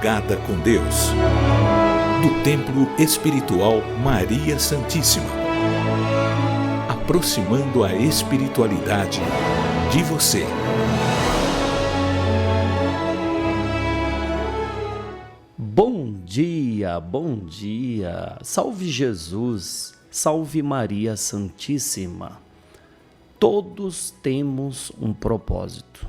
Madrugada com Deus, do Templo Espiritual Maria Santíssima, aproximando a espiritualidade de você. Bom dia, bom dia, salve Jesus, salve Maria Santíssima. Todos temos um propósito,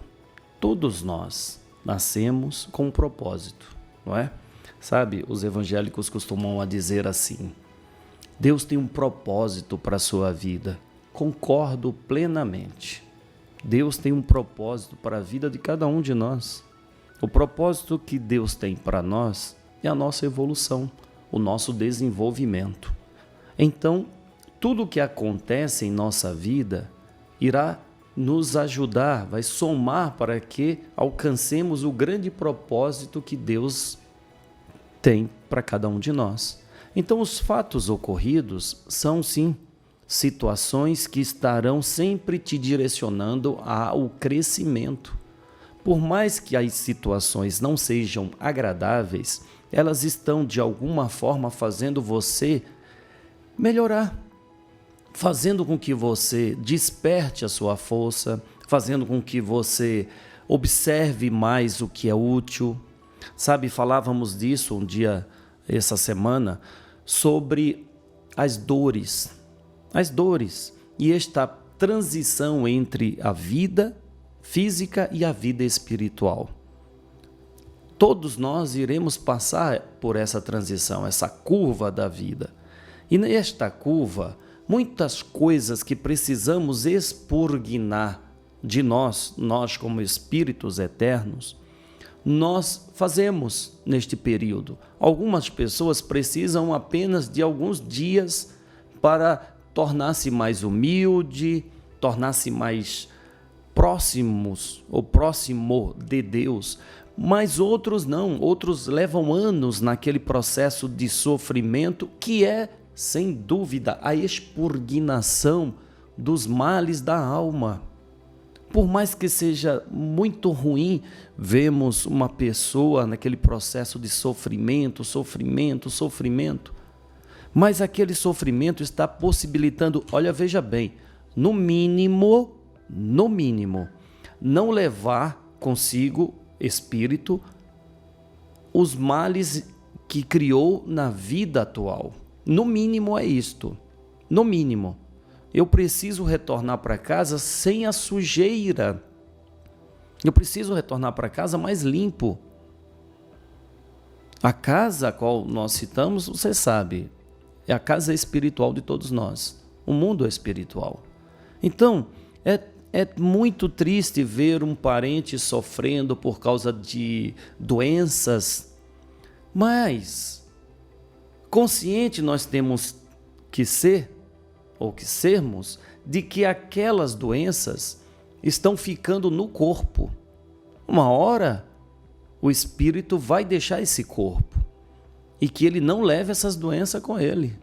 todos nós nascemos com um propósito, não é? Sabe, os evangélicos costumam dizer assim: Deus tem um propósito para a sua vida. Concordo plenamente. Deus tem um propósito para a vida de cada um de nós. O propósito que Deus tem para nós é a nossa evolução, o nosso desenvolvimento. Então, tudo o que acontece em nossa vida irá nos ajudar, vai somar para que alcancemos o grande propósito que Deus tem para cada um de nós. Então, os fatos ocorridos são, sim, situações que estarão sempre te direcionando ao crescimento. Por mais que as situações não sejam agradáveis, elas estão, de alguma forma, fazendo você melhorar, fazendo com que você desperte a sua força, fazendo com que você observe mais o que é útil. Sabe, falávamos disso um dia, essa semana, sobre as dores e esta transição entre a vida física e a vida espiritual. Todos nós iremos passar por essa transição, essa curva da vida. E nesta curva, muitas coisas que precisamos expurgar de nós como espíritos eternos, nós fazemos neste período. Algumas pessoas precisam apenas de alguns dias para tornar-se mais humilde, tornar-se mais próximos ou próximo de Deus, mas outros não, outros levam anos naquele processo de sofrimento que é, sem dúvida, a expurgação dos males da alma. Por mais que seja muito ruim, vemos uma pessoa naquele processo de sofrimento, mas aquele sofrimento está possibilitando, olha, veja bem, no mínimo, não levar consigo, espírito, os males que criou na vida atual. No mínimo é isto. No mínimo. Eu preciso retornar para casa sem a sujeira. Eu preciso retornar para casa mais limpo. A casa a qual nós citamos, você sabe, é a casa espiritual de todos nós. O mundo é espiritual. Então, é muito triste ver um parente sofrendo por causa de doenças, mas consciente nós temos que ser, ou que sermos, de que aquelas doenças estão ficando no corpo. Uma hora, o espírito vai deixar esse corpo e que ele não leve essas doenças com ele.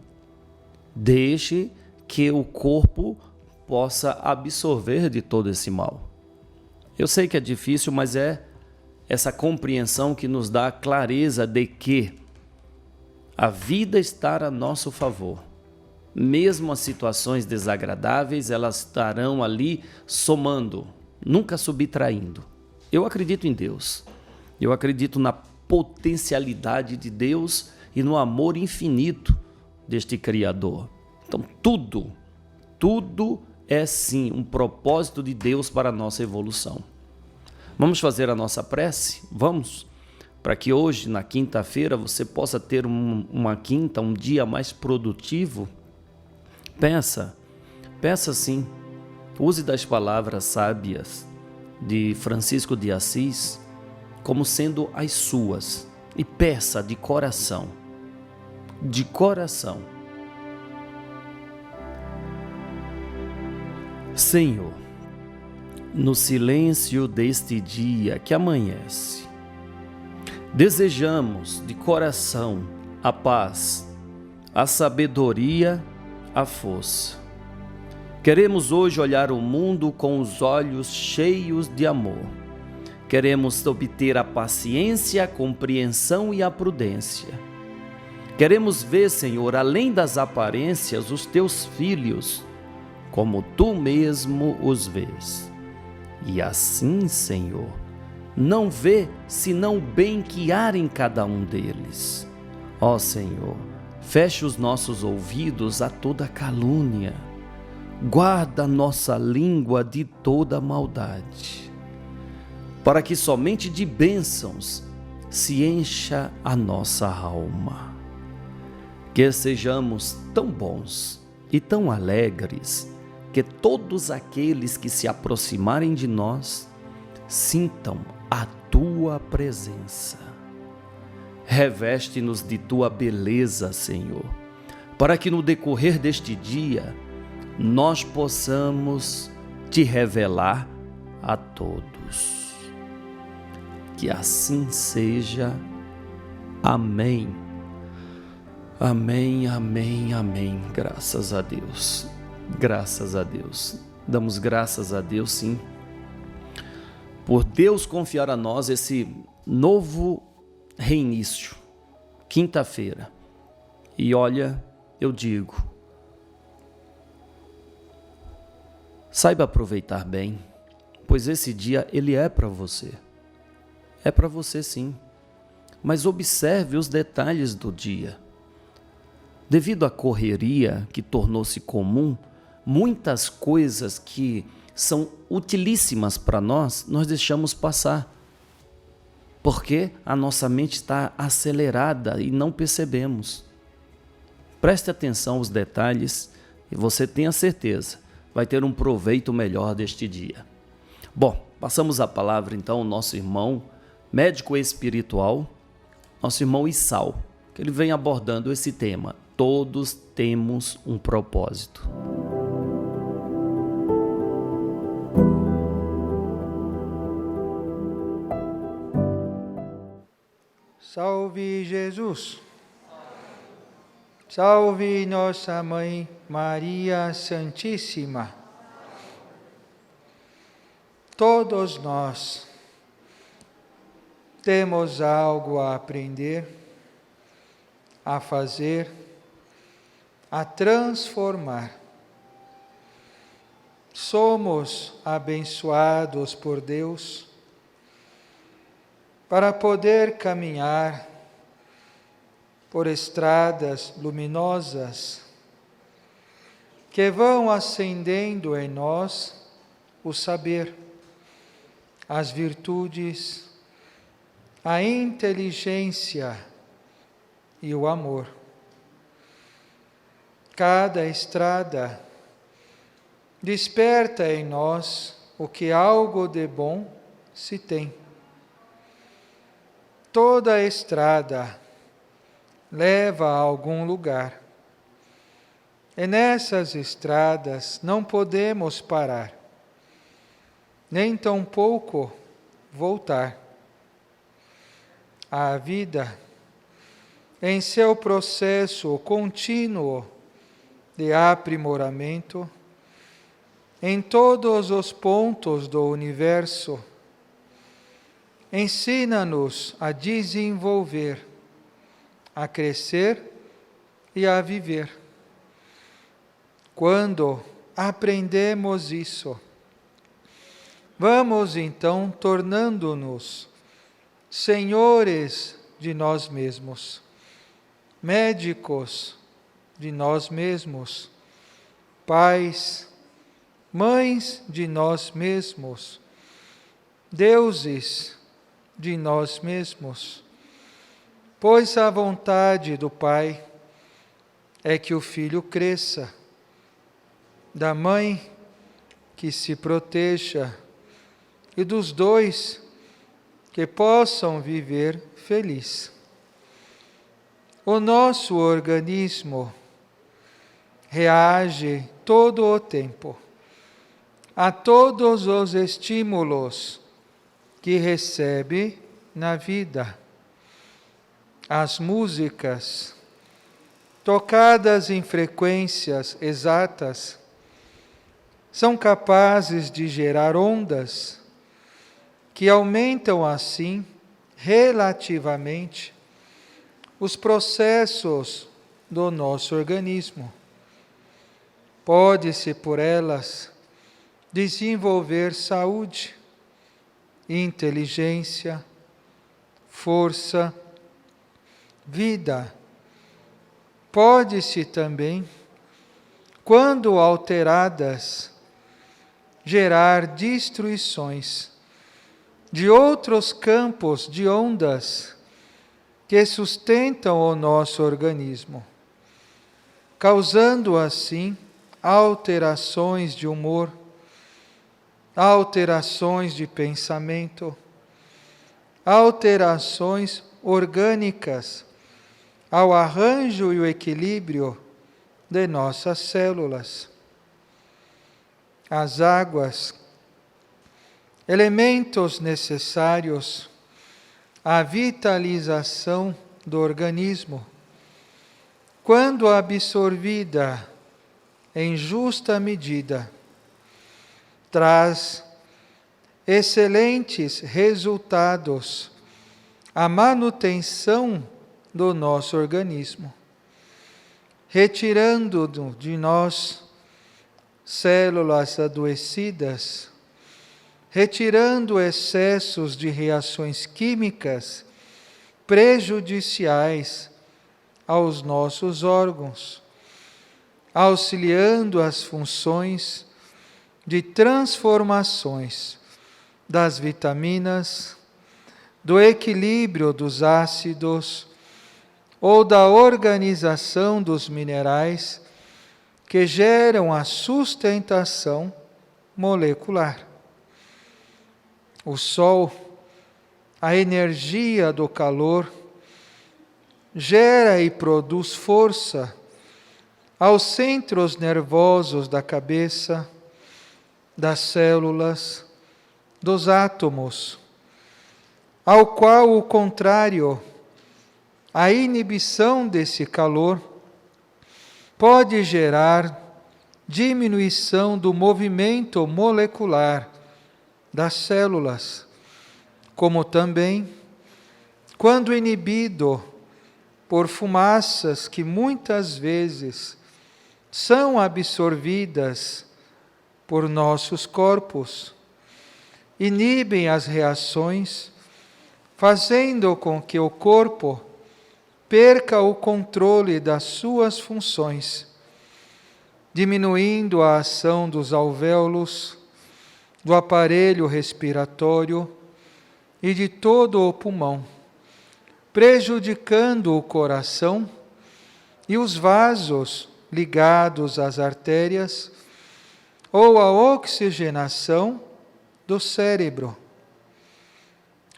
Deixe que o corpo possa absorver de todo esse mal. Eu sei que é difícil, mas é essa compreensão que nos dá a clareza de que a vida está a nosso favor. Mesmo as situações desagradáveis, elas estarão ali somando, nunca subtraindo. Eu acredito em Deus. Eu acredito na potencialidade de Deus e no amor infinito deste Criador. Então, tudo é sim um propósito de Deus para a nossa evolução. Vamos fazer a nossa prece? Vamos? Para que hoje, na quinta-feira, você possa ter um dia mais produtivo. Peça sim. Use das palavras sábias de Francisco de Assis como sendo as suas. E peça de coração. De coração. Senhor, no silêncio deste dia que amanhece, desejamos de coração a paz, a sabedoria, a força. Queremos hoje olhar o mundo com os olhos cheios de amor. Queremos obter a paciência, a compreensão e a prudência. Queremos ver, Senhor, além das aparências, os teus filhos, como tu mesmo os vês. E assim, Senhor, não vê senão o bem que há em cada um deles. Ó Senhor, feche os nossos ouvidos a toda calúnia. Guarda nossa língua de toda maldade, para que somente de bênçãos se encha a nossa alma. Que sejamos tão bons e tão alegres, que todos aqueles que se aproximarem de nós sintam a tua presença. Reveste-nos de tua beleza, Senhor, para que no decorrer deste dia nós possamos te revelar a todos. Que assim seja. Amém. Amém, amém, amém. Graças a Deus. Graças a Deus. Damos graças a Deus, sim, por Deus confiar a nós esse novo reinício, quinta-feira. E olha, eu digo, saiba aproveitar bem, pois esse dia ele é para você. É para você, sim. Mas observe os detalhes do dia. Devido à correria que tornou-se comum, muitas coisas que são utilíssimas para nós deixamos passar. Porque a nossa mente está acelerada e não percebemos. Preste atenção aos detalhes e você tenha certeza, vai ter um proveito melhor deste dia. Bom, passamos a palavra então ao nosso irmão, médico espiritual, nosso irmão Issal, que ele vem abordando esse tema. Todos temos um propósito. Salve Jesus! Salve nossa Mãe Maria Santíssima! Todos nós temos algo a aprender, a fazer, a transformar. Somos abençoados por Deus para poder caminhar por estradas luminosas que vão acendendo em nós o saber, as virtudes, a inteligência e o amor. Cada estrada desperta em nós o que algo de bom se tem. Toda estrada leva a algum lugar. E nessas estradas não podemos parar, nem tampouco voltar. A vida, em seu processo contínuo de aprimoramento, em todos os pontos do universo, ensina-nos a desenvolver, a crescer e a viver. Quando aprendemos isso, vamos então tornando-nos senhores de nós mesmos, médicos de nós mesmos, pais, mães de nós mesmos, deuses de nós mesmos, pois a vontade do Pai é que o filho cresça, da mãe que se proteja e dos dois que possam viver feliz. O nosso organismo reage todo o tempo a todos os estímulos que recebe na vida. As músicas, tocadas em frequências exatas, são capazes de gerar ondas que aumentam assim, relativamente, os processos do nosso organismo. Pode-se por elas desenvolver saúde, inteligência, força, vida. Pode-se também, quando alteradas, gerar destruições de outros campos de ondas que sustentam o nosso organismo, causando assim alterações de humor, alterações de pensamento, alterações orgânicas ao arranjo e o equilíbrio de nossas células. As águas, elementos necessários à vitalização do organismo, quando absorvida em justa medida, traz excelentes resultados à manutenção do nosso organismo, retirando de nós células adoecidas, retirando excessos de reações químicas prejudiciais aos nossos órgãos, auxiliando as funções de transformações das vitaminas, do equilíbrio dos ácidos ou da organização dos minerais que geram a sustentação molecular. O sol, a energia do calor, gera e produz força aos centros nervosos da cabeça, das células, dos átomos, ao qual o contrário, a inibição desse calor, pode gerar diminuição do movimento molecular das células, como também, quando inibido por fumaças que muitas vezes são absorvidas por nossos corpos, inibem as reações, fazendo com que o corpo perca o controle das suas funções, diminuindo a ação dos alvéolos, do aparelho respiratório e de todo o pulmão, prejudicando o coração e os vasos ligados às artérias ou a oxigenação do cérebro.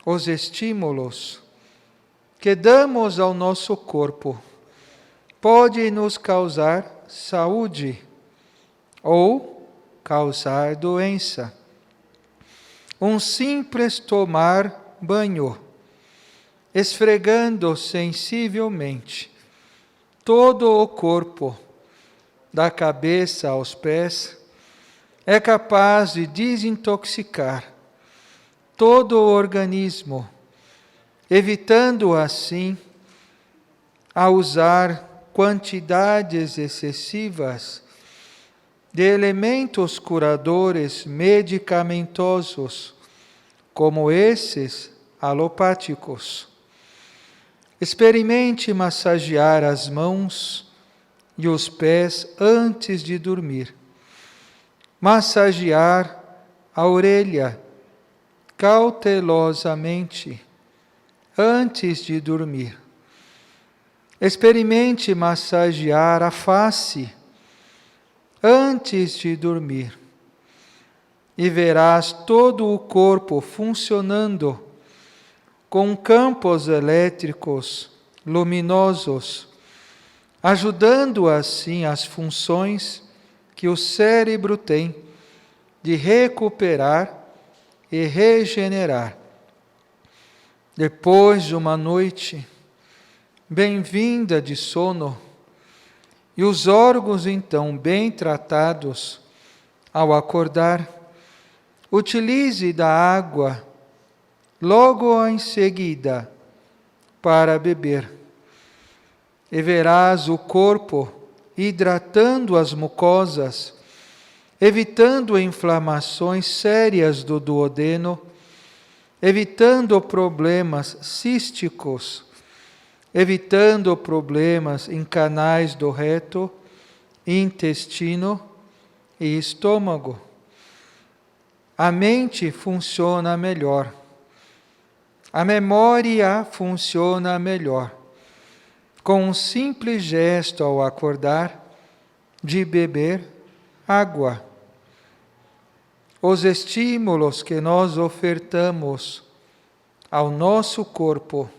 Os estímulos que damos ao nosso corpo podem nos causar saúde ou causar doença. Um simples tomar banho, esfregando sensivelmente todo o corpo, da cabeça aos pés, é capaz de desintoxicar todo o organismo, evitando assim a usar quantidades excessivas de elementos curadores medicamentosos, como esses alopáticos. Experimente massagear as mãos e os pés antes de dormir. Massagear a orelha cautelosamente antes de dormir. Experimente massagear a face antes de dormir. E verás todo o corpo funcionando com campos elétricos luminosos, ajudando assim as funções que o cérebro tem de recuperar e regenerar. Depois de uma noite bem-vinda de sono, e os órgãos então bem tratados, ao acordar, utilize da água logo em seguida, para beber. E verás o corpo hidratando as mucosas, evitando inflamações sérias do duodeno, evitando problemas císticos, evitando problemas em canais do reto, intestino e estômago. A mente funciona melhor. A memória funciona melhor. Com um simples gesto ao acordar, de beber água. Os estímulos que nós ofertamos ao nosso corpo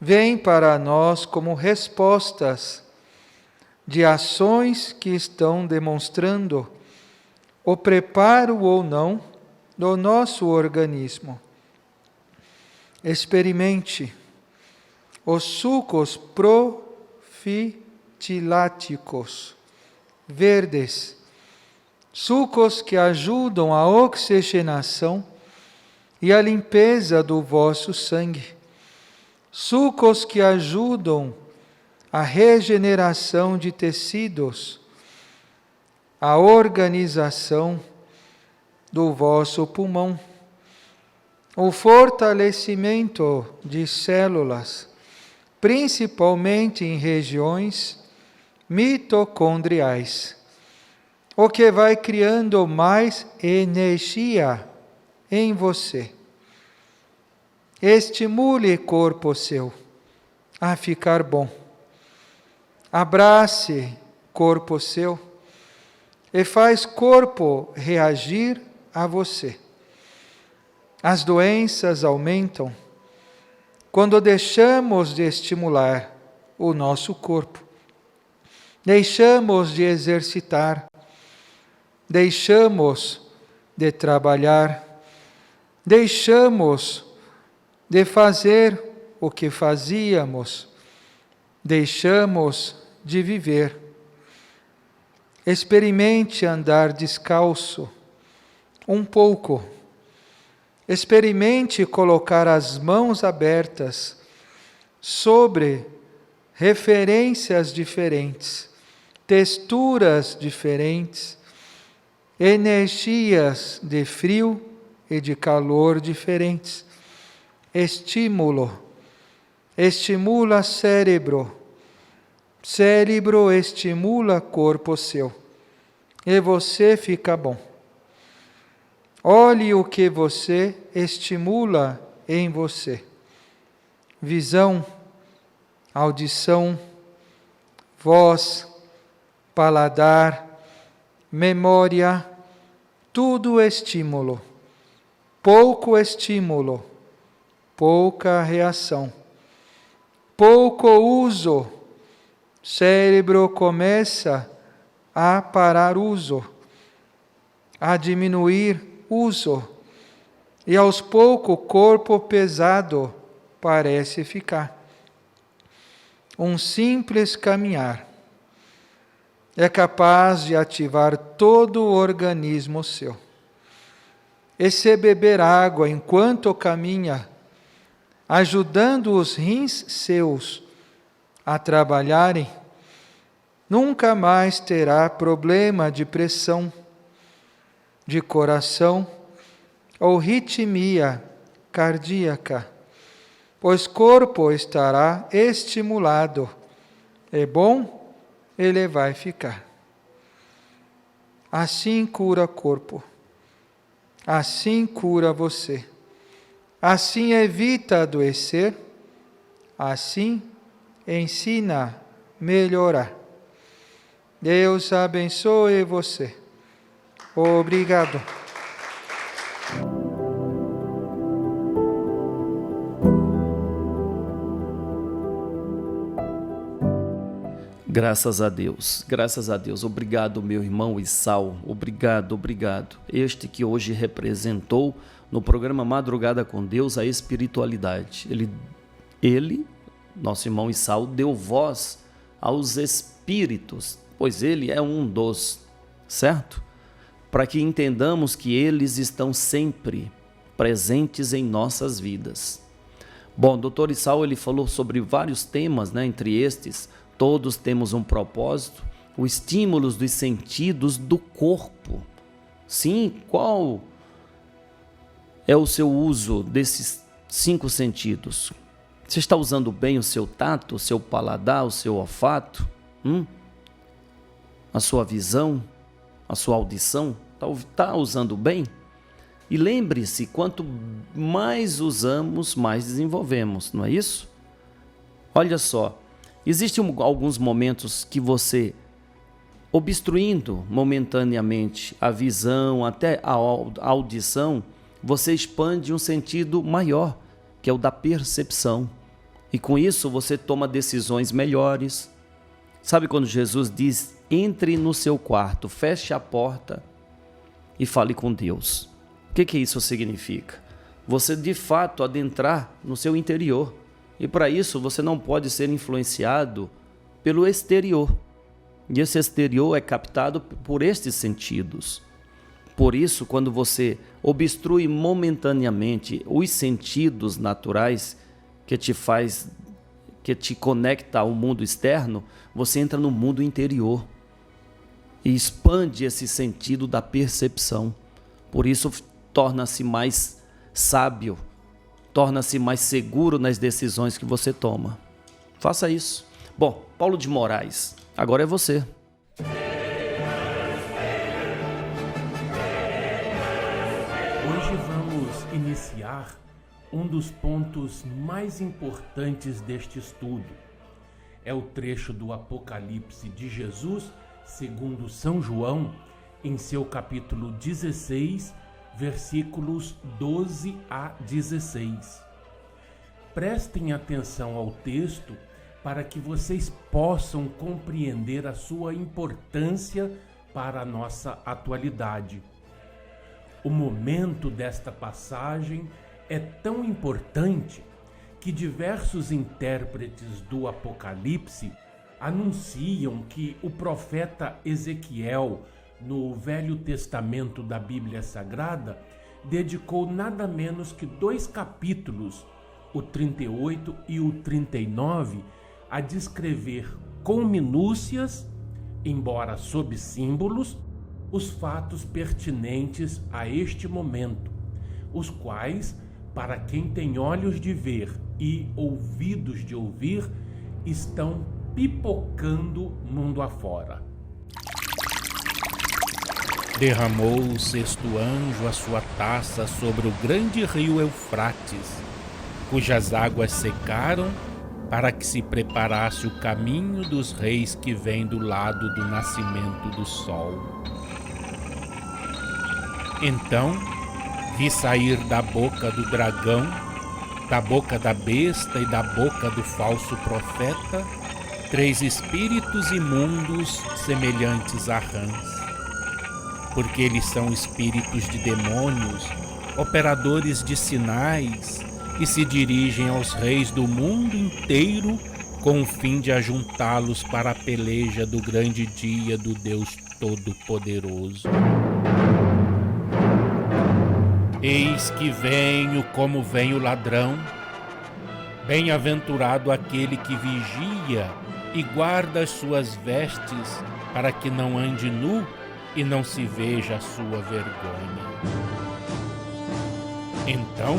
vêm para nós como respostas de ações que estão demonstrando o preparo ou não do nosso organismo. Experimente os sucos profiláticos verdes, sucos que ajudam a oxigenação e a limpeza do vosso sangue, sucos que ajudam a regeneração de tecidos, a organização do vosso pulmão, o fortalecimento de células, principalmente em regiões mitocondriais, o que vai criando mais energia em você. Estimule corpo seu a ficar bom. Abrace corpo seu e faz corpo reagir a você. As doenças aumentam quando deixamos de estimular o nosso corpo. Deixamos de exercitar, deixamos de trabalhar, deixamos de fazer o que fazíamos, deixamos de viver. Experimente andar descalço um pouco. Experimente colocar as mãos abertas sobre referências diferentes, texturas diferentes, energias de frio e de calor diferentes. Estímulo. Estimula cérebro. Cérebro estimula corpo seu. E você fica bom. Olhe o que você estimula em você. Visão, audição, voz, paladar, memória, tudo estímulo. Pouco estímulo, pouca reação. Pouco uso, cérebro começa a parar uso, a diminuir uso, e aos poucos o corpo pesado parece ficar. Um simples caminhar é capaz de ativar todo o organismo seu. E se beber água enquanto caminha, ajudando os rins seus a trabalharem, nunca mais terá problema de pressão, de coração ou ritmia cardíaca, pois o corpo estará estimulado. É bom, ele vai ficar. Assim cura o corpo. Assim cura você. Assim evita adoecer. Assim ensina a melhorar. Deus abençoe você. Obrigado. Graças a Deus, graças a Deus. Obrigado, meu irmão Issal. Obrigado, obrigado. Este que hoje representou no programa Madrugada com Deus a espiritualidade. Ele, nosso irmão Issal, deu voz aos espíritos, pois ele é um dos, certo? Para que entendamos que eles estão sempre presentes em nossas vidas. Bom, Dr. Issal, ele falou sobre vários temas, né? Entre estes, todos temos um propósito, os estímulos dos sentidos do corpo. Sim, qual é o seu uso desses 5 sentidos? Você está usando bem o seu tato, o seu paladar, o seu olfato? A sua visão, a sua audição? Está usando bem? E lembre-se, quanto mais usamos, mais desenvolvemos, não é isso? Olha só, existem alguns momentos que você, obstruindo momentaneamente a visão, até a audição, você expande um sentido maior, que é o da percepção. E com isso você toma decisões melhores. Sabe quando Jesus diz, entre no seu quarto, feche a porta e fale com Deus? O que isso significa? Você de fato adentrar no seu interior. E para isso você não pode ser influenciado pelo exterior. E esse exterior é captado por estes sentidos. Por isso, quando você obstrui momentaneamente os sentidos naturais que te conecta ao mundo externo, você entra no mundo interior e expande esse sentido da percepção. Por isso, torna-se mais sábio, torna-se mais seguro nas decisões que você toma. Faça isso. Bom, Paulo de Moraes, agora é você. Hoje vamos iniciar um dos pontos mais importantes deste estudo. É o trecho do Apocalipse de Jesus, segundo São João, em seu capítulo 16, versículos 12 a 16. Prestem atenção ao texto para que vocês possam compreender a sua importância para a nossa atualidade. O momento desta passagem é tão importante que diversos intérpretes do Apocalipse anunciam que o profeta Ezequiel, no Velho Testamento da Bíblia Sagrada, dedicou nada menos que 2 capítulos, o 38 e o 39, a descrever com minúcias, embora sob símbolos, os fatos pertinentes a este momento, os quais, para quem tem olhos de ver e ouvidos de ouvir, estão pipocando mundo afora. Derramou o 6º anjo a sua taça sobre o grande rio Eufrates, cujas águas secaram, para que se preparasse o caminho dos reis que vêm do lado do nascimento do sol. Então vi sair da boca do dragão, da boca da besta e da boca do falso profeta, 3 espíritos imundos semelhantes a rãs. Porque eles são espíritos de demônios, operadores de sinais, e se dirigem aos reis do mundo inteiro com o fim de ajuntá-los para a peleja do grande dia do Deus Todo-Poderoso. Eis que venho como vem o ladrão. Bem-aventurado aquele que vigia e guarda as suas vestes, para que não ande nu e não se veja a sua vergonha. Então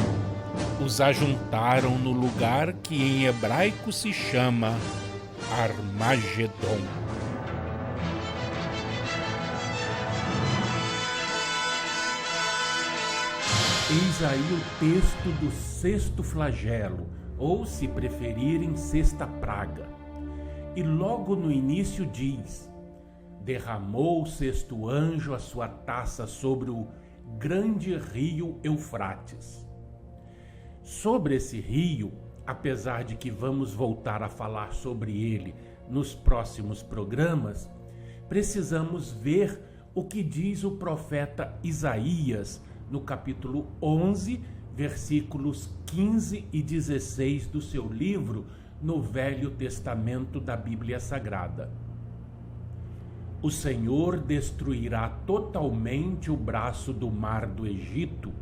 os ajuntaram no lugar que em hebraico se chama Armagedon. Eis aí o texto do 6º flagelo, ou, se preferirem, 6ª praga. E logo no início diz: derramou o 6º anjo a sua taça sobre o grande rio Eufrates. Sobre esse rio, apesar de que vamos voltar a falar sobre ele nos próximos programas, precisamos ver o que diz o profeta Isaías no capítulo 11, versículos 15 e 16 do seu livro no Velho Testamento da Bíblia Sagrada. O Senhor destruirá totalmente o braço do mar do Egito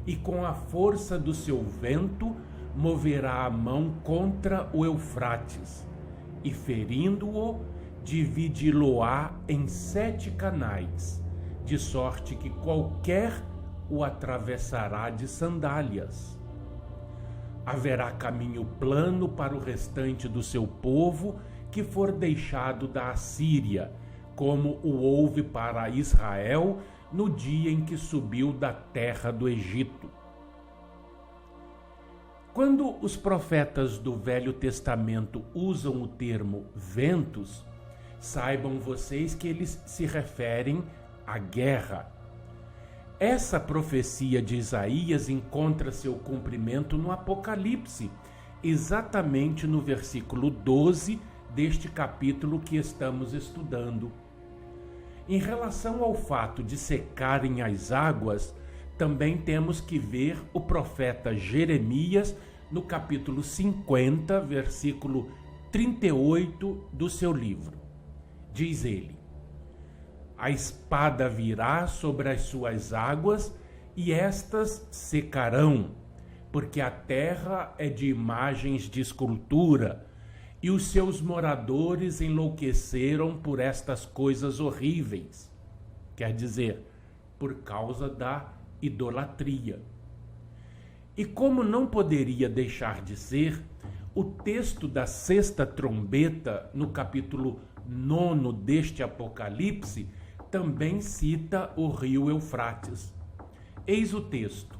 e com a força do seu vento moverá a mão contra o Eufrates, e ferindo-o, dividi-lo-á em 7 canais, de sorte que qualquer o atravessará de sandálias. Haverá caminho plano para o restante do seu povo que for deixado da Assíria, como o houve para Israel no dia em que subiu da terra do Egito. Quando os profetas do Velho Testamento usam o termo ventos, saibam vocês que eles se referem à guerra. Essa profecia de Isaías encontra seu cumprimento no Apocalipse, exatamente no versículo 12 deste capítulo que estamos estudando. Em relação ao fato de secarem as águas, também temos que ver o profeta Jeremias no capítulo 50, versículo 38 do seu livro. Diz ele: a espada virá sobre as suas águas e estas secarão, porque a terra é de imagens de escultura, e os seus moradores enlouqueceram por estas coisas horríveis. Quer dizer, por causa da idolatria. E como não poderia deixar de ser, o texto da 6ª trombeta, no capítulo 9 deste Apocalipse, também cita o rio Eufrates. Eis o texto.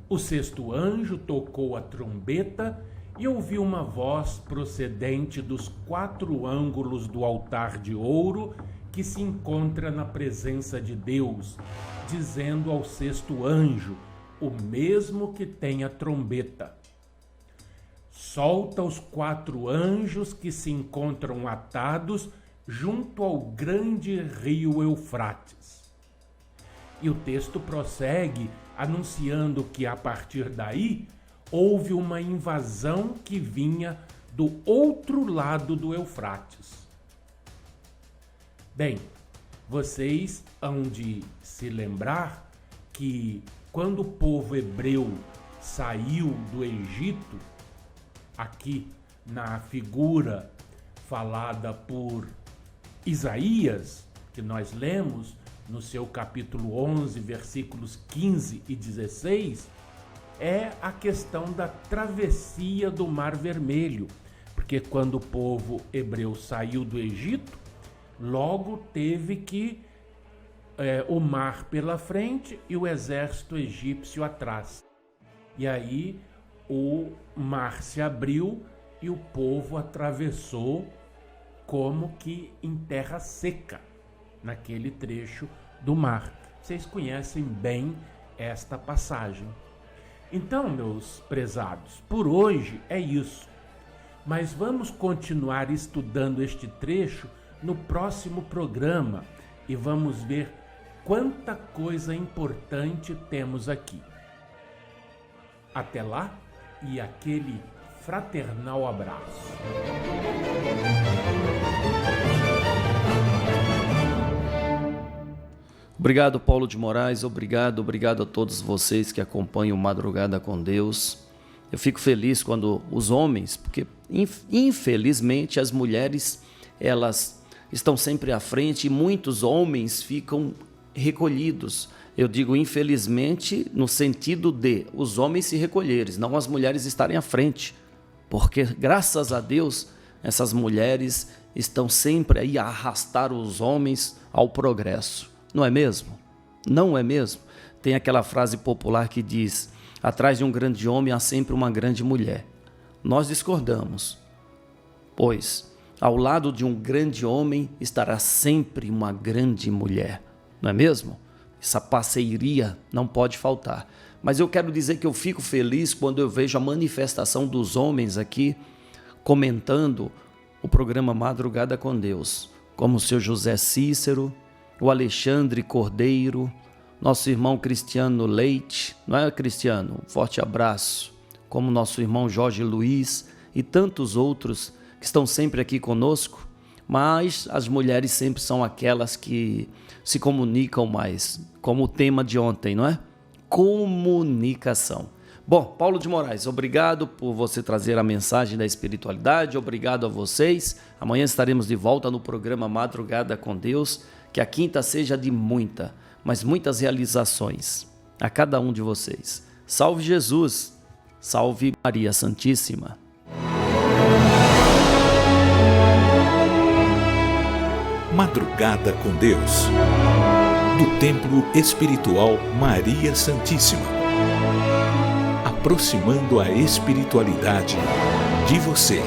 O 6º anjo tocou a trombeta e ouvi uma voz procedente dos 4 ângulos do altar de ouro que se encontra na presença de Deus, dizendo ao 6º anjo, o mesmo que tem a trombeta: solta os 4 anjos que se encontram atados junto ao grande rio Eufrates. E o texto prossegue anunciando que a partir daí houve uma invasão que vinha do outro lado do Eufrates. Bem, vocês hão de se lembrar que quando o povo hebreu saiu do Egito, aqui na figura falada por Isaías, que nós lemos no seu capítulo 11, versículos 15 e 16, é a questão da travessia do Mar Vermelho, porque quando o povo hebreu saiu do Egito, logo teve que o mar pela frente e o exército egípcio atrás. E aí o mar se abriu e o povo atravessou como que em terra seca, naquele trecho do mar. Vocês conhecem bem esta passagem. Então, meus prezados, por hoje é isso. Mas vamos continuar estudando este trecho no próximo programa e vamos ver quanta coisa importante temos aqui. Até lá e aquele fraternal abraço. Obrigado, Paulo de Moraes, obrigado a todos vocês que acompanham Madrugada com Deus. Eu fico feliz quando os homens, porque infelizmente as mulheres, elas estão sempre à frente e muitos homens ficam recolhidos. Eu digo infelizmente no sentido de os homens se recolherem, não as mulheres estarem à frente, porque graças a Deus essas mulheres estão sempre aí a arrastar os homens ao progresso. Não é mesmo? Não é mesmo? Tem aquela frase popular que diz: atrás de um grande homem há sempre uma grande mulher. Nós discordamos, pois ao lado de um grande homem estará sempre uma grande mulher. Não é mesmo? Essa parceria não pode faltar. Mas eu quero dizer que eu fico feliz quando eu vejo a manifestação dos homens aqui comentando o programa Madrugada com Deus, como o seu José Cícero, o Alexandre Cordeiro, nosso irmão Cristiano Leite, não é, Cristiano? Um forte abraço. Como nosso irmão Jorge Luiz e tantos outros que estão sempre aqui conosco, mas as mulheres sempre são aquelas que se comunicam mais, como o tema de ontem, não é? comunicação. Bom, Paulo de Moraes, obrigado por você trazer a mensagem da espiritualidade, obrigado a vocês. Amanhã estaremos de volta no programa Madrugada com Deus, que a quinta seja de mas muitas realizações a cada um de vocês. Salve Jesus, salve Maria Santíssima. Madrugada com Deus, do Templo Espiritual Maria Santíssima, aproximando a espiritualidade de você.